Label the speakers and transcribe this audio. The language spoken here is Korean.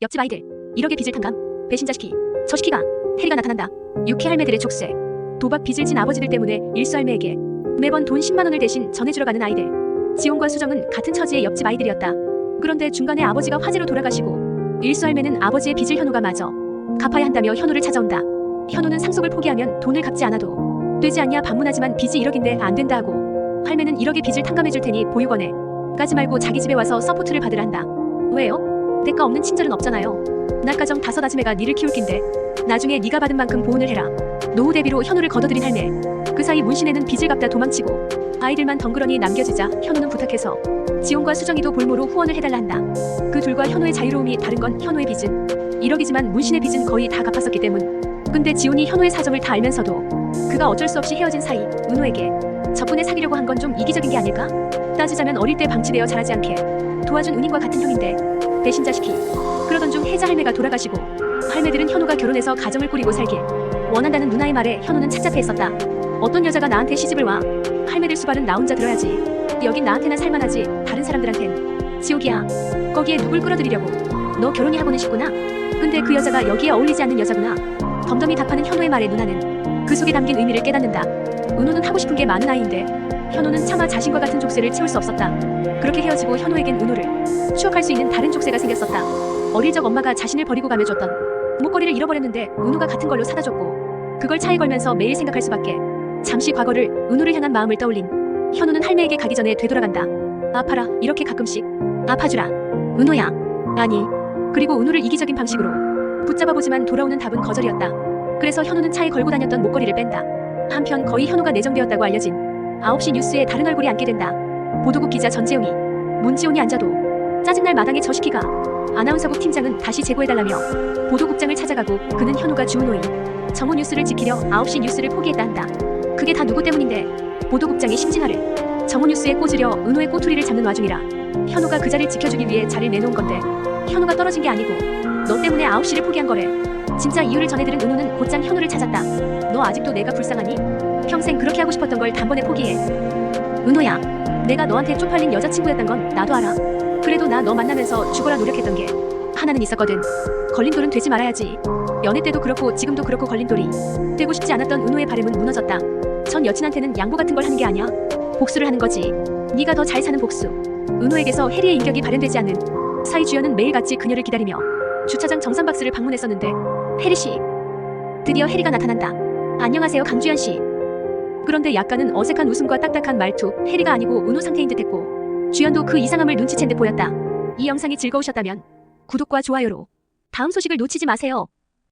Speaker 1: 옆집 아이들. 1억의 빚을 탕감. 배신자시키. 저시키가. 해리가 나타난다. 육회 할매들의 족쇄. 도박 빚을 진 아버지들 때문에 일수 할매에게 매번 돈 10만 원을 대신 전해주러 가는 아이들. 지온과 수정은 같은 처지의 옆집 아이들이었다. 그런데 중간에 아버지가 화재로 돌아가시고 일수 할매는 아버지의 빚을 현우가 마저 갚아야 한다며 현우를 찾아온다. 현우는 상속을 포기하면 돈을 갚지 않아도 되지 않냐 반문하지만 빚이 1억인데 안 된다 하고 할매는 1억의 빚을 탕감해줄 테니 보육원에 가지 말고 자기 집에 와서 서포트를 받으란다. 왜요? 대가 없는 친절은 없잖아요. 나가정 5 아줌매가 니를 키울 낀데 나중에 네가 받은 만큼 보온을 해라. 노후 대비로 현우를 걷어들인 할매. 그 사이 문신애는 빚을 갚다 도망치고 아이들만 덩그러니 남겨지자 현우는 부탁해서 지온과 수정이도 볼모로 후원을 해달라 한다. 그 둘과 현우의 자유로움이 다른 건 현우의 빚은 1억이지만 문신의 빚은 거의 다 갚았었기 때문. 근데 지온이 현우의 사정을 다 알면서도 그가 어쩔 수 없이 헤어진 사이 은호에게 저분에 사귀려고 한 건 좀 이기적인 게 아닐까? 따지자면 어릴 때 방치되어 자라지 않게 도와준 은인과 같은 형인데 배신자시키. 그러던 중 혜자 할매가 돌아가시고 할매들은 현우가 결혼해서 가정을 꾸리고 살길 원한다는 누나의 말에 현우는 착잡해했었다. 어떤 여자가 나한테 시집을 와. 할매들 수발은 나 혼자 들어야지. 여긴 나한테나 살만하지 다른 사람들한텐 지옥이야. 거기에 누굴 끌어들이려고. 너 결혼이 하고는 싶구나. 근데 그 여자가 여기에 어울리지 않는 여자구나. 덤덤히 답하는 현우의 말에 누나는 그 속에 담긴 의미를 깨닫는다. 은호는 하고 싶은 게 많은 아이인데 현우는 차마 자신과 같은 족쇄를 채울 수 없었다. 그렇게 헤어지고 현우에겐 은호를 추억할 수 있는 다른 족쇄가 생겼었다. 어릴 적 엄마가 자신을 버리고 가며 줬던 목걸이를 잃어버렸는데 은호가 같은 걸로 사다 줬고 그걸 차에 걸면서 매일 생각할 수밖에. 잠시 과거를 은호를 향한 마음을 떠올린 현우는 할매에게 가기 전에 되돌아간다. 아파라. 이렇게 가끔씩 아파주라. 은호야. 아니. 그리고 은호를 이기적인 방식으로 붙잡아보지만 돌아오는 답은 거절이었다. 그래서 현우는 차에 걸고 다녔던 목걸이를 뺀다. 한편 거의 현우가 내정되었다고 알려진 9시 뉴스에 다른 얼굴이 앉게 된다. 보도국 기자 전재용이. 문지온이 앉아도 짜증날 마당에 저시키가. 아나운서국 팀장은 다시 제보해달라며 보도국장을 찾아가고 그는 현우가 주은 호의 정오 뉴스를 지키려 9시 뉴스를 포기했다 한다. 그게 다 누구 때문인데? 보도국장이 심진아를 정오 뉴스에 꽂으려 은호의 꼬투리를 잡는 와중이라 현우가 그 자리를 지켜주기 위해 자리를 내놓은 건데 현우가 떨어진 게 아니고 너 때문에 9시를 포기한 거래. 진짜 이유를 전해들은 은호는 곧장 현우를 찾았다. 너 아직도 내가 불쌍하니? 평생 그렇게 하고 싶었던 걸 단번에 포기해. 은호야. 내가 너한테 쪽팔린 여자친구였던 건 나도 알아. 그래도 나 너 만나면서 죽어라 노력했던 게 하나는 있었거든. 걸림돌은 되지 말아야지. 연애 때도 그렇고 지금도 그렇고 걸림돌이 되고 싶지 않았던 은호의 바램은 무너졌다. 전 여친한테는 양보 같은 걸 하는 게 아니야. 복수를 하는 거지. 네가 더 잘 사는 복수. 은호에게서 해리의 인격이 발현되지 않는 사이 주연은 매일같이 그녀를 기다리며 주차장 정산박스를 방문했었는데 해리씨. 드디어 해리가 나타난다. 안녕하세요 강주연씨. 그런데 약간은 어색한 웃음과 딱딱한 말투. 해리가 아니고 은호 상태인 듯했고 주연도 그 이상함을 눈치챈 듯 보였다. 이 영상이 즐거우셨다면 구독과 좋아요로 다음 소식을 놓치지 마세요.